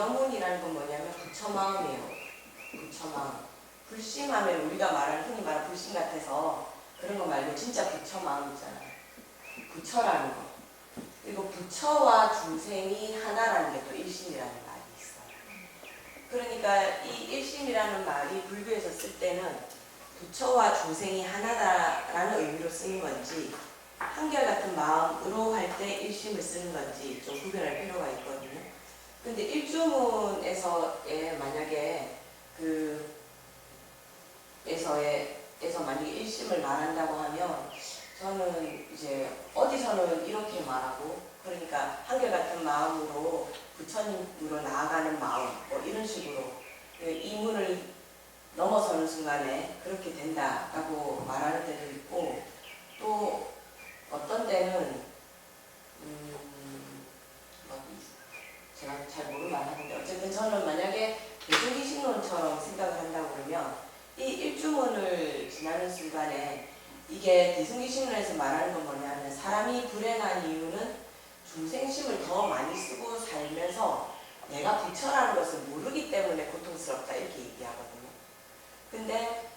부처문이라는 건 뭐냐면 부처마음이에요. 부처마음. 불심하면 우리가 말하는 흔히 말하는 불심 같아서 그런 거 말고 진짜 부처마음이잖아요. 부처라는 거. 그리고 부처와 중생이 하나라는 게 또 일심이라는 말이 있어요. 그러니까 이 일심이라는 말이 불교에서 쓸 때는 부처와 중생이 하나다라는 의미로 쓰는 건지 한결같은 마음으로 할 때 일심을 쓰는 건지 좀 구별할 필요가 있거든요. 근데 일주문에서 만약에 에서 만약에 일심을 말한다고 하면 저는 이제 어디서는 이렇게 말하고, 그러니까 한결같은 마음으로 부처님으로 나아가는 마음 뭐 이런 식으로 이 문을 넘어서는 순간에 그렇게 된다라고 말하는 데도 있고, 또 어떤 때는 제가 잘 모르는 말 하는데 어쨌든 저는 만약에 대승기신론처럼 생각을 한다고 그러면 이 일주문을 지나는 순간에 이게 대승기신론에서 말하는 건 뭐냐면 사람이 불행한 이유는 중생심을 더 많이 쓰고 살면서 내가 부처라는 것을 모르기 때문에 고통스럽다 이렇게 얘기하거든요. 근데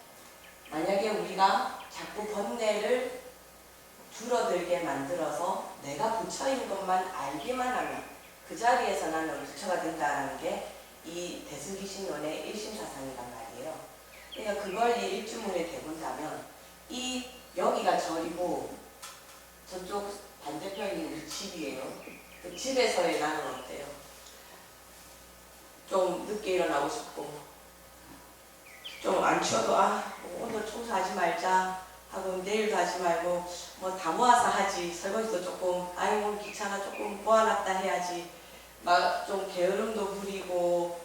만약에 우리가 자꾸 번뇌를 줄어들게 만들어서 내가 부처인 것만 알기만 하면 그 자리에서 나는 부처가 된다는 게 이 대승기신론의 일심사상이란 말이에요. 그러니까 그걸 이 일주문에 대본다면 이 여기가 절이고 저쪽 반대편이 우리 집이에요. 그 집에서의 나는 어때요? 좀 늦게 일어나고 싶고 좀 안 치워도 오늘 청소하지 말자 하고 내일도 하지 말고 뭐 다 모아서 하지, 설거지도 조금 아이고 귀찮아 조금 모아놨다 해야지, 막 좀 게으름도 부리고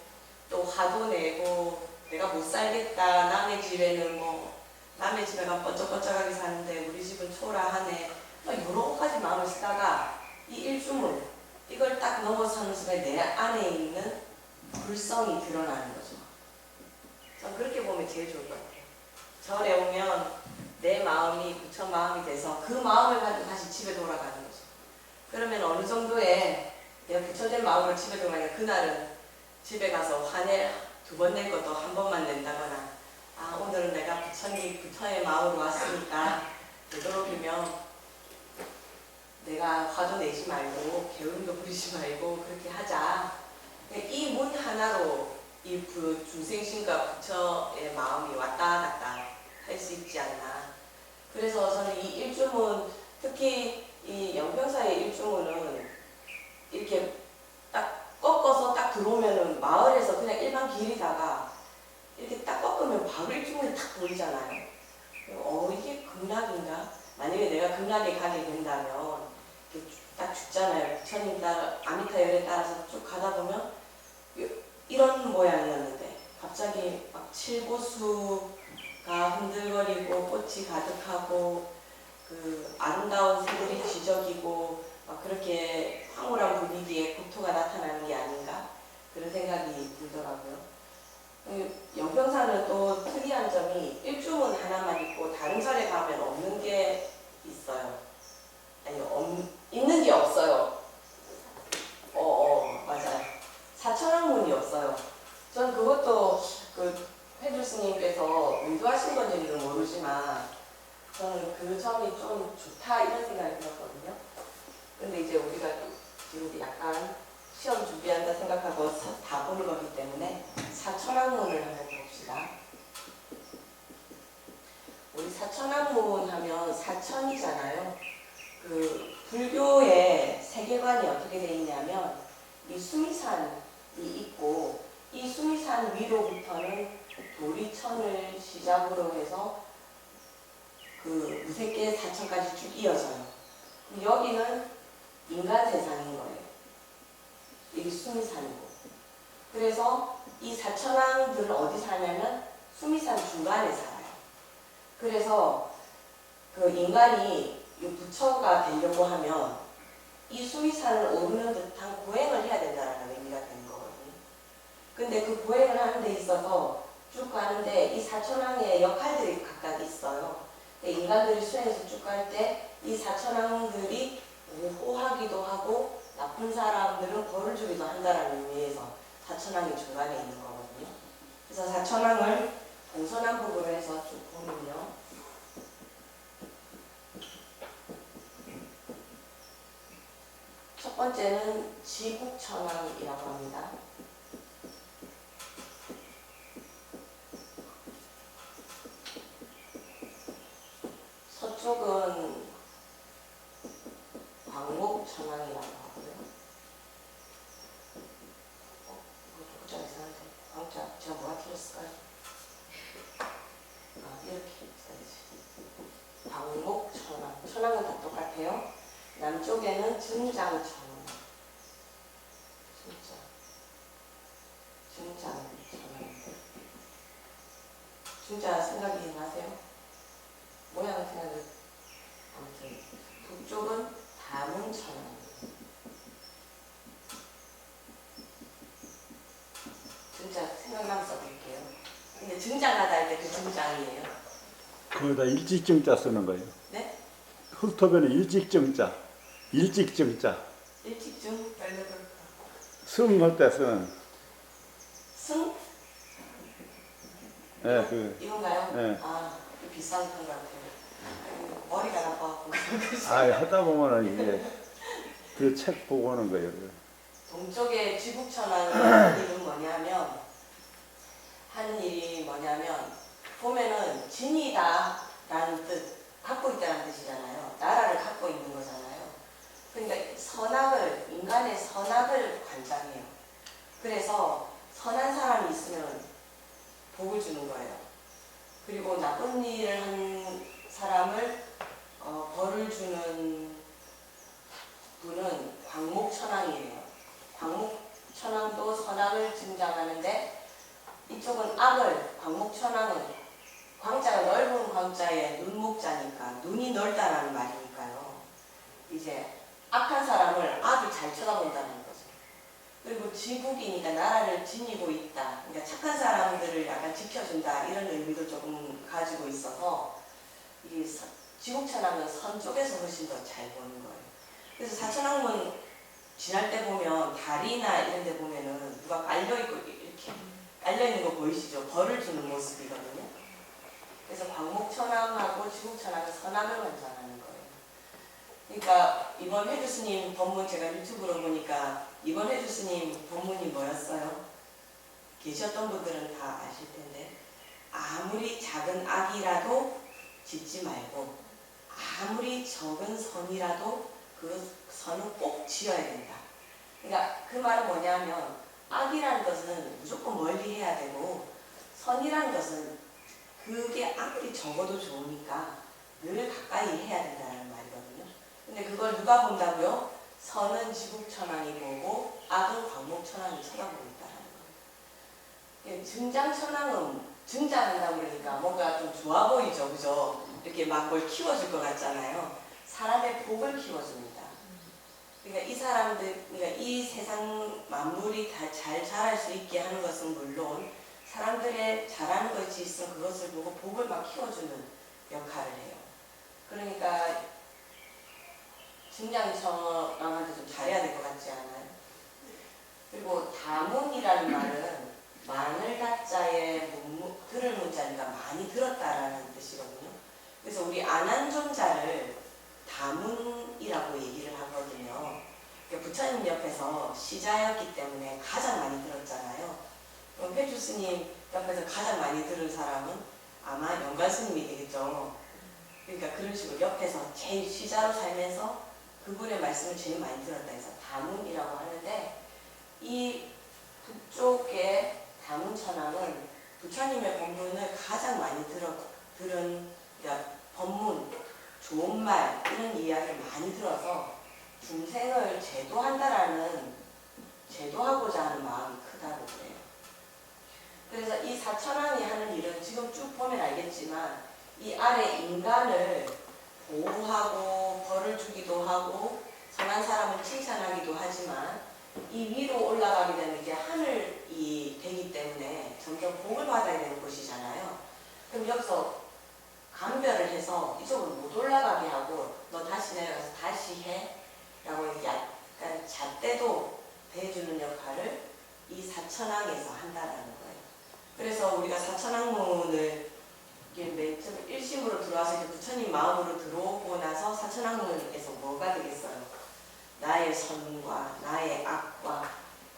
또 화도 내고 내가 못 살겠다, 남의 집에는 뭐 남의 집에만 번쩍번쩍하게 사는데 우리 집은 초라하네, 막 여러 가지 마음을 쓰다가 이 일주문 이걸 딱 넘어서는 순간 내 안에 있는 불성이 드러나는 거죠. 전 그렇게 보면 제일 좋을 것 같아요. 절에 오면 내 마음이 부처 마음이 돼서 그 마음을 가지고 다시 집에 돌아가는 거죠. 그러면 어느 정도의 내가 부처된 마음으로 집에 돌아가니까 그날은 집에 가서 화내 2번 낼 것도 1번만 낸다거나, 오늘은 내가 부처의 마음으로 왔으니까 되도록이면 내가 화도 내지 말고 게으름도 부리지 말고 그렇게 하자. 이 문 하나로 이 중생심과 부처의 마음이 왔다 갔다 할 수 있지 않나. 그래서 저는 이 일주문, 특히 이 영평사의 일주문은 이렇게 딱 꺾어서 딱 들어오면은 마을에서 그냥 일반 길이다가 이렇게 딱 꺾으면 바로 일주문이 탁 보이잖아요. 이게 극락인가? 만약에 내가 극락에 가게 된다면 딱 죽잖아요. 부처님 따라 아미타 열에 따라서 쭉 가다 보면 이런 모양이었는데 갑자기 막 칠보수가 흔들거리고 꽃이 가득하고 그 아름다운 새들이 지저귀고 막 그렇게 황홀한 분위기에 국토가 나타나는 게 아닌가 그런 생각이 들더라고요. 영평사는 또 특이한 점이 일주문 하나만 있고 다른 절에 가면 없는 게 있어요. 아니 있는 게 없어요. 맞아요. 사천왕문이 없어요. 전 그것도 그 회주 스님께서 의도하신 건지는 모르지만 저는 그 점이 좀 좋다 이런 생각이 들었거든요. 근데 이제 우리가 지금 약간 시험 준비한다 생각하고 다 보는 거기 때문에 사천왕문을 한번 봅시다. 우리 사천왕문 하면 사천이잖아요. 그 불교의 세계관이 어떻게 되어 있냐면 이 수미산이 있고 이 수미산 위로부터는 도리천을 시작으로 해서 그 무색계 사천까지 쭉 이어져요. 여기는 인간 세상인 거예요. 여기 수미산이고. 그래서 이 사천왕들은 어디 사냐면 수미산 중간에 살아요. 그래서 그 인간이 이 부처가 되려고 하면 이 수미산을 오르는 듯한 고행을 해야 된다는 의미가 되는 거거든요. 근데 그 고행을 하는 데 있어서 쭉 가는데 이 사천왕의 역할들이 각각 있어요. 인간들이 수행해서 쭉 갈 때 이 사천왕들이 호하기도 하고 나쁜 사람들은 벌을 주기도 한다는 의미에서 사천왕이 중간에 있는 거거든요. 그래서 사천왕을 동서남북으로 해서 쭉 보면요. 첫 번째는 지국천왕이라고 합니다. 서쪽은 광목천왕이라고 하고요. 글자가 이상한데 광자 제가 뭐가 틀렸을까요? 이렇게 써야지. 광목천왕. 천왕은 다 똑같아요. 남쪽에는 증장천왕. 증장천왕. 증자 생각이 나세요? 모양은 생각이 아무튼 북쪽은 다문천왕. 증자 생각나면 써볼게요. 근데 증장하다 할 때 그 증장이에요. 거기다 일직증자 쓰는 거예요. 네? 훑어보면 일직증자, 일직증자. 일직증? 승할 때 쓰는. 승? 예, 그. 이건가요? 예. 아, 비싼 것 같아요. 머리가 나빠갖고. 하다 보면은 이게 그 책 보고 오는 거예요. 동쪽에 지국천왕이 하는 일이 뭐냐면 보면은 진이다라는 뜻, 갖고 있다는 뜻이잖아요. 나라를 갖고 있는 거잖아요. 그러니까 인간의 선악을 관장해요. 그래서 선한 사람이 있으면 복을 주는 거예요. 그리고 나쁜 일을 한 사람을 벌을 주는 분은 광목천왕이에요. 광목천왕도 선악을 증장하는데 이쪽은 악을, 광목천왕은 광자가 넓은 광자에 눈목자니까 눈이 넓다라는 말이니까요. 이제 악한 사람을 악이 잘 쳐다본다는 거죠. 그리고 지국이니까 나라를 지니고 있다. 그러니까 착한 사람들을 약간 지켜준다. 이런 의미도 조금 가지고 있어서 이 지국천왕은 선 쪽에서 훨씬 더 잘 보는 거예요. 그래서 사천왕문 지날 때 보면 다리나 이런 데 보면은 누가 깔려있고 이렇게 깔려있는 거 보이시죠? 벌을 주는 모습이거든요. 그래서 광목천왕하고 지국천왕은 선악을 관장하는 거예요. 그러니까 이번 회주스님 법문 제가 유튜브로 보니까 이번 회주스님 법문이 뭐였어요? 계셨던 분들은 다 아실 텐데 아무리 작은 악이라도 짓지 말고 아무리 적은 선이라도 그 선은 꼭 지어야 된다. 그러니까 그 말은 뭐냐면 악이라는 것은 무조건 멀리 해야 되고 선이라는 것은 그게 아무리 적어도 좋으니까 늘 가까이 해야 된다는 말이거든요. 근데 그걸 누가 본다고요? 선은 지국천왕이 보고 악은 광목천왕이 쳐다보고 있다는 거예요. 증장천왕은 증장한다고 그러니까 뭔가 좀 좋아 보이죠, 그죠? 이렇게 막 뭘 키워줄 것 같잖아요. 사람의 복을 키워줍니다. 그러니까 이 사람들, 그러니까 이 세상 만물이 다 잘 자랄 수 있게 하는 것은 물론 사람들의 잘하는 것이 있으면 그것을 보고 복을 막 키워주는 역할을 해요. 그러니까 증장천왕한테 좀 잘해야 될 것 같지 않아요? 그리고 다문이라는 말은 마늘 다자에 들을 문자니까 많이 들었다라는 뜻이거든요. 그래서 우리 안한존자를 다문이라고 얘기를 하거든요. 그러니까 부처님 옆에서 시자였기 때문에 가장 많이 들었잖아요. 그럼 회주 스님 옆에서 가장 많이 들은 사람은 아마 영관 스님이 되겠죠. 그러니까 그런 식으로 옆에서 제일 시자로 살면서 그분의 말씀을 제일 많이 들었다 해서 다문이라고 하는데 이 북쪽의 다문천왕은 부처님의 법문을 가장 많이 들은 그러니까 법문, 좋은 말 이런 이야기를 많이 들어서 중생을 제도하고자 하는 마음이 크다고 그래요. 그래서 이 사천왕이 하는 일은 지금 쭉 보면 알겠지만 이 아래 인간을 보호하고 벌을 주기도 하고 선한 사람을 칭찬하기도 하지만 이 위로 올라가게 되면 이제 하늘이 되기 때문에 점점 복을 받아야 되는 곳이잖아요. 그럼 여기서 강별을 해서 이쪽으로 못 올라가게 하고 너 다시 내려가서 다시 해 라고 약간 잣대도 대해주는 역할을 이 사천왕에서 한다라는 거예요. 그래서 우리가 사천왕문을 이게 맨 처음 일심으로 들어와서 이제 부처님 마음으로 들어오고 나서 사천왕문에서 뭐가 되겠어요? 나의 선과 나의 악과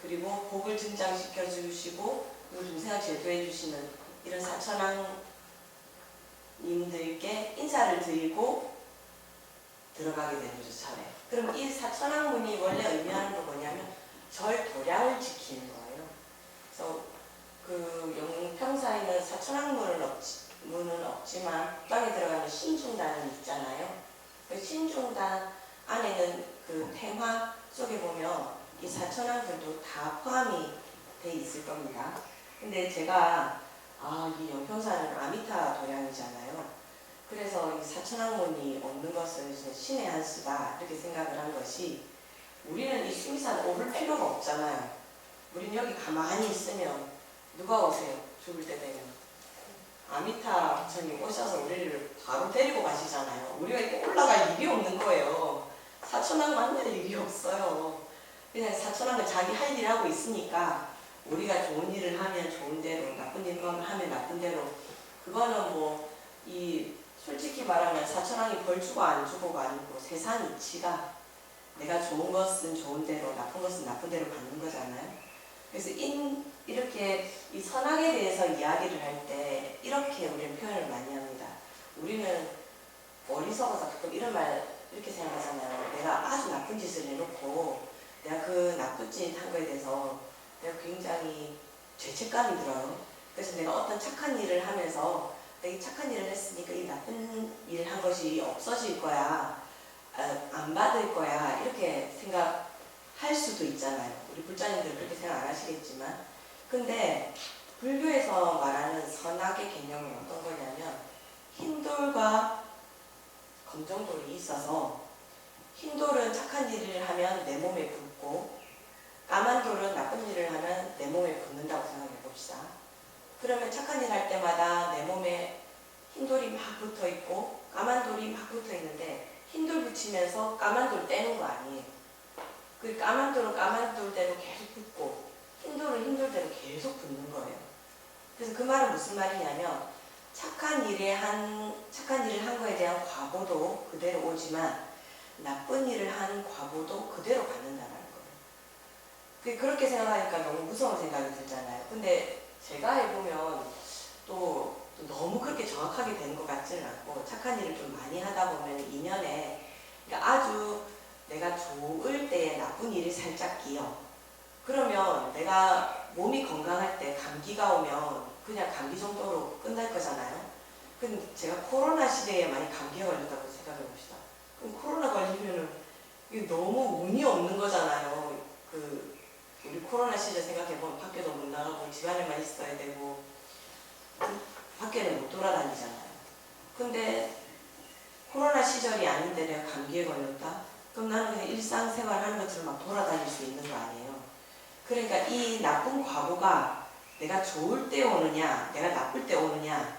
그리고 복을 증장시켜 주시고 그리고 중생을 제도해 주시는 이런 사천왕님들께 인사를 드리고 들어가게 되는 거죠, 절에. 그럼 이 사천왕문이 원래 의미하는 건 뭐냐면 절 도량을 지키는 거예요. 그래서 그 영평사에는 사천왕문은 없지만 땅에 들어가는 신중단은 있잖아요. 그 신중단 안에는 그 태화 속에 보면 이 사천왕들도 다 포함이 돼 있을 겁니다. 근데 제가 이 영평사는 아미타 도량이잖아요. 그래서 이 사천왕문이 없는 것은 이제 신의 한 수다 이렇게 생각을 한 것이 우리는 이 수미산 오를 필요가 없잖아요. 우린 여기 가만히 있으면 누가 오세요? 죽을 때 되면 아미타 부처님 오셔서 우리를 바로 데리고 가시잖아요. 우리가 이렇게 올라갈 일이 없는 거예요. 사천왕 만날 일이 없어요. 그냥 사천왕은 자기 할 일 하고 있으니까 우리가 좋은 일을 하면 좋은 대로 나쁜 일을 하면 나쁜 대로 그거는 뭐 이 솔직히 말하면 사천왕이 벌 주고 안 주고가 아니고 세상 이치가 내가 좋은 것은 좋은 대로 나쁜 것은 나쁜 대로 받는 거잖아요. 그래서 이렇게 이 선악에 대해서 이야기를 할 때 이렇게 우리는 표현을 많이 합니다. 우리는 어리석어서 가끔 이런 말 이렇게 생각하잖아요. 내가 아주 나쁜 짓을 해놓고 내가 그 나쁜 짓 한 거에 대해서 내가 굉장히 죄책감이 들어요. 그래서 내가 어떤 착한 일을 하면서 내가 착한 일을 했으니까 이 나쁜 일을 한 것이 없어질 거야. 안 받을 거야. 이렇게 생각할 수도 있잖아요. 우리 불자님들은 그렇게 생각 안 하시겠지만 근데 불교에서 말하는 선악의 개념은 어떤 거냐면 흰돌과 검정돌이 있어서 흰돌은 착한 일을 하면 내 몸에 붙고 까만 돌은 나쁜 일을 하면 내 몸에 붙는다고 생각해 봅시다. 그러면 착한 일 할 때마다 내 몸에 흰돌이 막 붙어 있고 까만 돌이 막 붙어 있는데 흰돌 붙이면서 까만 돌 떼는 거 아니에요. 그 까만 돌은 까만 돌대로 계속 붙고 흰돌은 흰돌대로 계속 붙는 거예요. 그래서 그 말은 무슨 말이냐면 착한 일을 한 거에 대한 과보도 그대로 오지만 나쁜 일을 한 과보도 그대로 받는다는 거예요. 그렇게 생각하니까 너무 무서운 생각이 들잖아요. 근데 제가 해보면 또 너무 그렇게 정확하게 되는 것 같지는 않고 착한 일을 좀 많이 하다 보면 인연에 그러니까 아주 내가 좋을 때에 나쁜 일이 살짝 끼어. 그러면 내가 몸이 건강할 때 감기가 오면 그냥 감기 정도로 끝날 거잖아요. 근데 제가 코로나 시대에 많이 감기가 걸렸다고 생각해 봅시다. 그럼 코로나 걸리면은 이게 너무 운이 없는 거잖아요. 우리 코로나 시절 생각해보면 밖에도 못 나가고 집안에만 있어야 되고 밖에는 못 돌아다니잖아요. 근데 코로나 시절이 아닌데 내가 감기에 걸렸다? 그럼 나는 그냥 일상생활 하는 것처럼 막 돌아다닐 수 있는 거 아니에요. 그러니까 이 나쁜 과보가 내가 좋을 때 오느냐 내가 나쁠 때 오느냐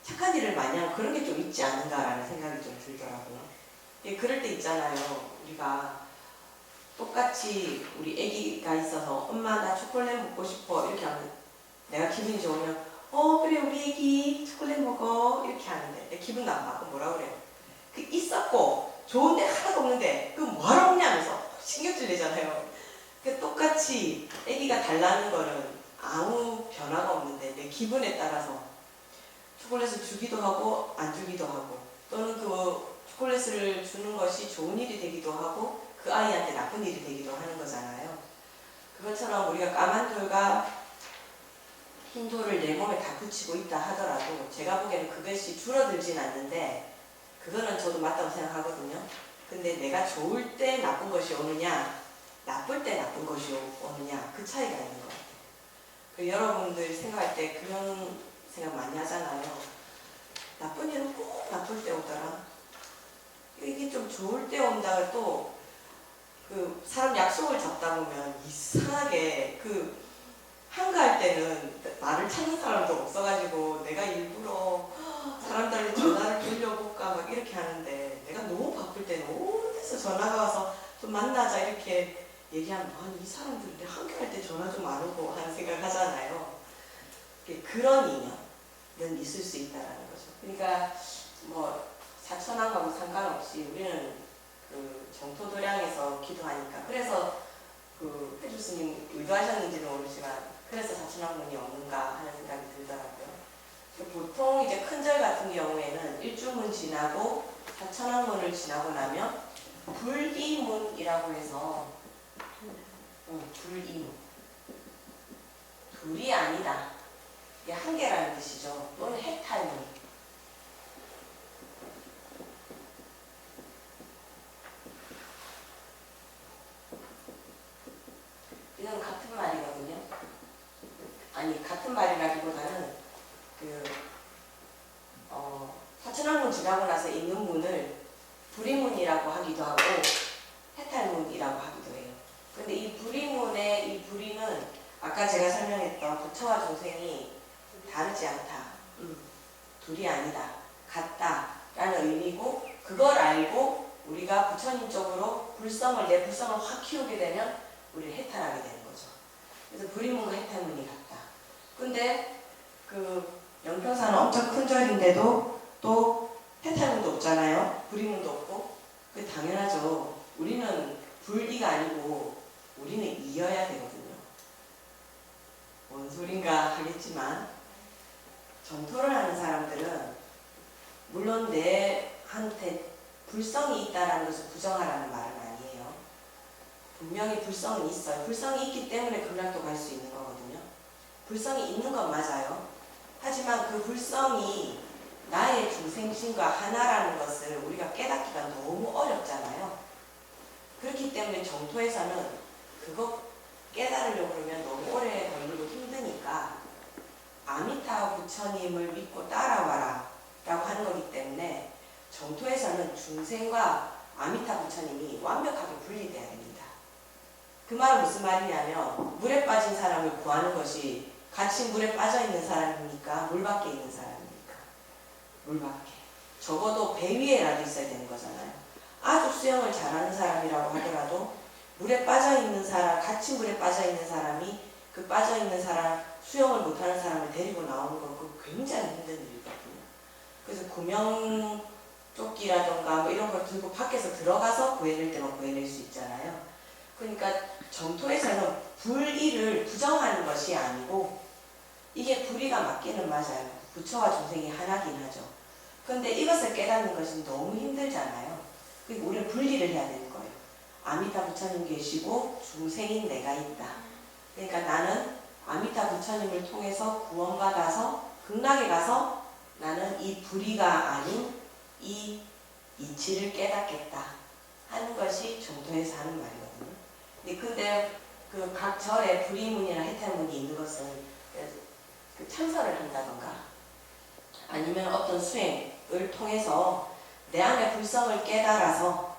착한 일을 많이 하면 그런 게 좀 있지 않은가라는 생각이 좀 들더라고요. 그럴 때 있잖아요. 우리가 똑같이 우리 애기가 있어서 엄마 나 초콜릿 먹고 싶어 이렇게 하면 내가 기분이 좋으면 그래 우리 애기 초콜릿 먹어 이렇게 하는데 내 기분 나빠. 그럼 뭐라 그래요? 그 있었고 좋은데 하나도 없는데 그 뭐하러 먹냐면서 신경질 내잖아요. 똑같이 애기가 달라는 거는 아무 변화가 없는데 내 기분에 따라서 초콜릿을 주기도 하고 안 주기도 하고 또는 그 초콜릿을 주는 것이 좋은 일이 되기도 하고 그 아이한테 나쁜 일이 되기도 하는 거잖아요. 그것처럼 우리가 까만 돌과 흰 돌을 내 몸에 다 붙이고 있다 하더라도 제가 보기에는 그것이 줄어들진 않는데 그거는 저도 맞다고 생각하거든요. 근데 내가 좋을 때 나쁜 것이 오느냐 나쁠 때 나쁜 것이 오느냐 그 차이가 있는 것 같아요. 여러분들 생각할 때 그런 생각 많이 하잖아요. 나쁜 일은 꼭 나쁠 때 오더라. 이게 좀 좋을 때 온다가 또 사람 약속을 잡다 보면 이상하게 한가할 때는 말을 찾는 사람도 없어가지고 내가 일부러 사람들한테 전화를 돌려볼까 막 이렇게 하는데 내가 너무 바쁠 때는 어디서 전화가 와서 좀 만나자 이렇게 얘기하면 이 사람들 한가할 때 전화 좀 안 오고 하는 생각이 하잖아요. 그런 인연은 있을 수 있다라는 거죠. 그러니까 뭐 사천왕하고 상관없이 우리는 그 정토도량에서 기도하니까, 그래서 그 해주 스님 의도하셨는지는 모르지만 그래서 사천왕문이 없는가 하는 생각이 들더라고요. 보통 이제 큰절 같은 경우에는 일주문 지나고 사천왕문을 지나고 나면 불이문이라고 해서 불이문, 둘이 아니다, 이게 한 개라는 뜻이죠. 또는 해탈문. 이건 같은 말이거든요. 아니, 같은 말이라기보다는 사천왕문 지나고 나서 있는 문을 불이문이라고 하기도 하고 해탈문이라고 하기도 해요. 근데 이 불이문의 이 불이는 아까 제가 설명했던 부처와 중생이 다르지 않다, 둘이 아니다, 같다라는 의미고, 그걸 알고 우리가 부처님 쪽으로 내 불성을 확 키우게 되면 우리를 해탈하게 되는 거죠. 그래서 불이문과 해탈문이 같다. 근데 그 영평사는 엄청 큰 절인데도 또 해탈문도 없잖아요. 불이문도 없고. 그게 당연하죠. 우리는 불이가 아니고 우리는 이어야 되거든요. 뭔 소린가 하겠지만, 정토를 하는 사람들은 물론 내한테 불성이 있다라는 것을 부정하라는 말은 아니에요. 분명히 불성은 있어요. 불성이 있기 때문에 극락도 갈 수 있는 거거든요. 불성이 있는 건 맞아요. 하지만 그 불성이 나의 중생심과 하나라는 것을 우리가 깨닫기가 너무 어렵잖아요. 그렇기 때문에 정토에서는 그거 깨달으려고 그러면 너무 오래 걸리고 힘드니까 아미타 부처님을 믿고 따라와라 라고 하는 거기 때문에 정토에서는 중생과 아미타 부처님이 완벽하게 분리돼야 됩니다. 그 말은 무슨 말이냐면, 물에 빠진 사람을 구하는 것이 같이 물에 빠져 있는 사람입니까? 물 밖에 있는 사람입니까? 물 밖에. 적어도 배 위에라도 있어야 되는 거잖아요. 아주 수영을 잘하는 사람이라고 하더라도 물에 빠져 있는 사람, 같이 물에 빠져 있는 사람이 그 빠져 있는 사람, 수영을 못하는 사람을 데리고 나오는 건 그거 굉장히 힘든 일이거든요. 그래서 구명조끼라던가 뭐 이런 걸 들고 밖에서 들어가서 구해낼 때만 구해낼 수 있잖아요. 그러니까 정토에서는 불의를 부정하는 것이 아니고, 이게 불의가 맞기는 맞아요. 부처와 중생이 하나긴 하죠. 그런데 이것을 깨닫는 것은 너무 힘들잖아요. 그러니까 우리는 분리를 해야 되는 거예요. 아미타 부처님 계시고 중생인 내가 있다. 그러니까 나는 아미타 부처님을 통해서 구원받아서 극락에 가서 나는 이 불의가 아닌 이 이치를 깨닫겠다 하는 것이 정토에서 하는 말이거든요. 근데 그 각 절에 불의문이나 해탈문이 있는 것은 그 참선을 한다던가 아니면 어떤 수행을 통해서 내 안의 불성을 깨달아서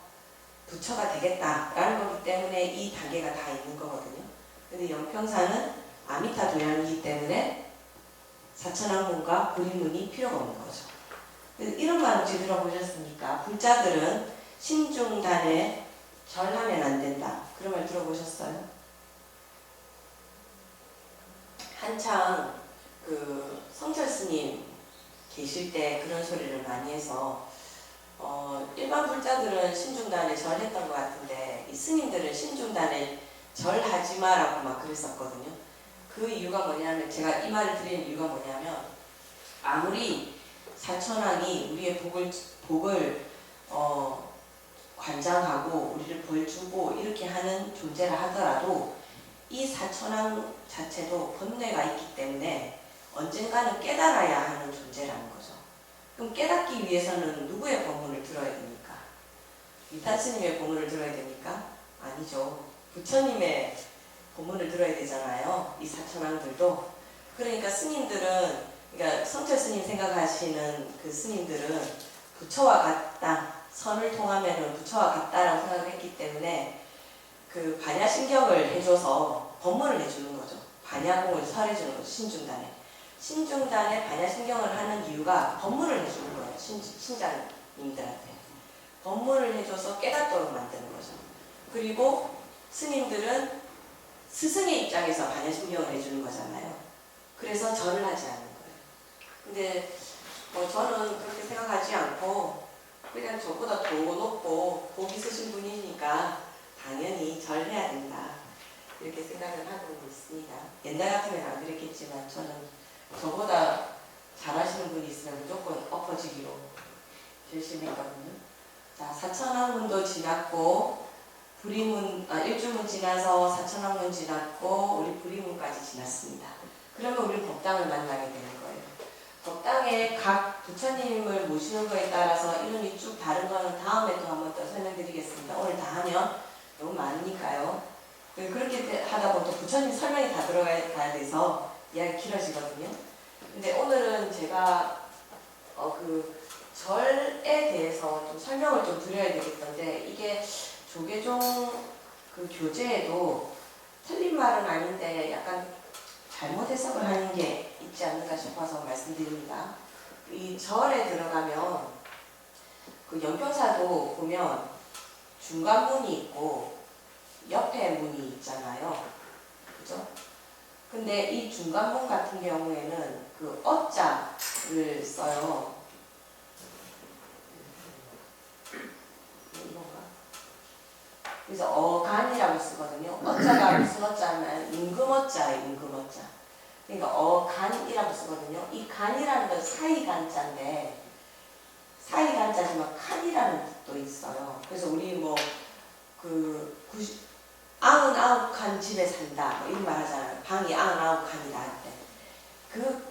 부처가 되겠다라는 거기 때문에 이 단계가 다 있는 거거든요. 근데 영평사는 아미타 도량이기 때문에 사천왕문과 불의문이 필요가 없는 거죠. 그래서 이런 말 혹시 들어보셨습니까? 불자들은 신중단에 절하면 안 된다. 그런 말 들어보셨어요? 한창 그 성철 스님 계실 때 그런 소리를 많이 해서 일반 불자들은 신중단에 절했던 것 같은데 이 스님들은 신중단에 절하지 마라고 막 그랬었거든요. 그 이유가 뭐냐면, 제가 이 말을 드리는 이유가 뭐냐면, 아무리 사천왕이 우리의 복을 관장하고 우리를 벌주고 이렇게 하는 존재라 하더라도 이 사천왕 자체도 번뇌가 있기 때문에 언젠가는 깨달아야 하는 존재라는 거죠. 그럼 깨닫기 위해서는 누구의 법문을 들어야 됩니까? 위타스님의 법문을 들어야 됩니까? 아니죠. 부처님의 법문을 들어야 되잖아요. 이 사천왕들도. 그러니까 스님들은, 그러니까 성철 스님 생각하시는 그 스님들은 부처와 같다, 선을 통하면 부처와 같다라고 생각을 했기 때문에 그 반야신경을 해줘서 법문을 해주는 거죠. 반야공을 설해주는 거죠. 신중단에. 신중단에 반야신경을 하는 이유가 법문을 해주는 거예요. 신자님들한테. 법문을 해줘서 깨닫도록 만드는 거죠. 그리고 스님들은 스승의 입장에서 반야신경을 해주는 거잖아요. 그래서 절을 하지 않는 거예요. 근데 저는 그렇게 생각하지 않고 그냥 저보다 더 높고 복 있으신 분이니까 당연히 절해야 된다. 이렇게 생각을 하고 있습니다. 옛날 같으면 안 그랬겠지만 저는 저보다 잘하시는 분이 있으면 무조건 엎어지기로 결심했거든요. 자, 사천왕문도 지났고 일주문 지나서 사천왕문 지났고 우리 부리문까지 지났습니다. 그러면 우리는 법당을 만나게 되는 거예요. 법당에 각 부처님을 모시는 거에 따라서 이름이 쭉 다른 거는 다음에 또 한 번 더 설명드리겠습니다. 오늘 다 하면 너무 많으니까요. 그렇게 하다 보면 또 부처님 설명이 다 들어가야 돼서 이야기 길어지거든요. 근데 오늘은 제가 그 절에 대해서 좀 설명을 좀 드려야 되겠던데 이게 조계종 그 교재에도 틀린 말은 아닌데 약간 잘못 해석을 하는 게 있지 않는가 싶어서 말씀드립니다. 이 절에 들어가면 그 연평사도 보면 중간문이 있고 옆에 문이 있잖아요. 그죠? 근데 이 중간문 같은 경우에는 그 어자를 써요. 이건가? 그래서 어간이라고 쓰거든요. 어자가 무슨 어자면 임금어자예요. 임금어자. 그러니까 어간이라고 쓰거든요. 이 간이라는 건 사이간자인데 사이간자지만 칸이라는 뜻도 있어요. 그래서 우리 그 99칸 집에 산다 이런 말 하잖아요. 방이 99칸이다 할 때. 그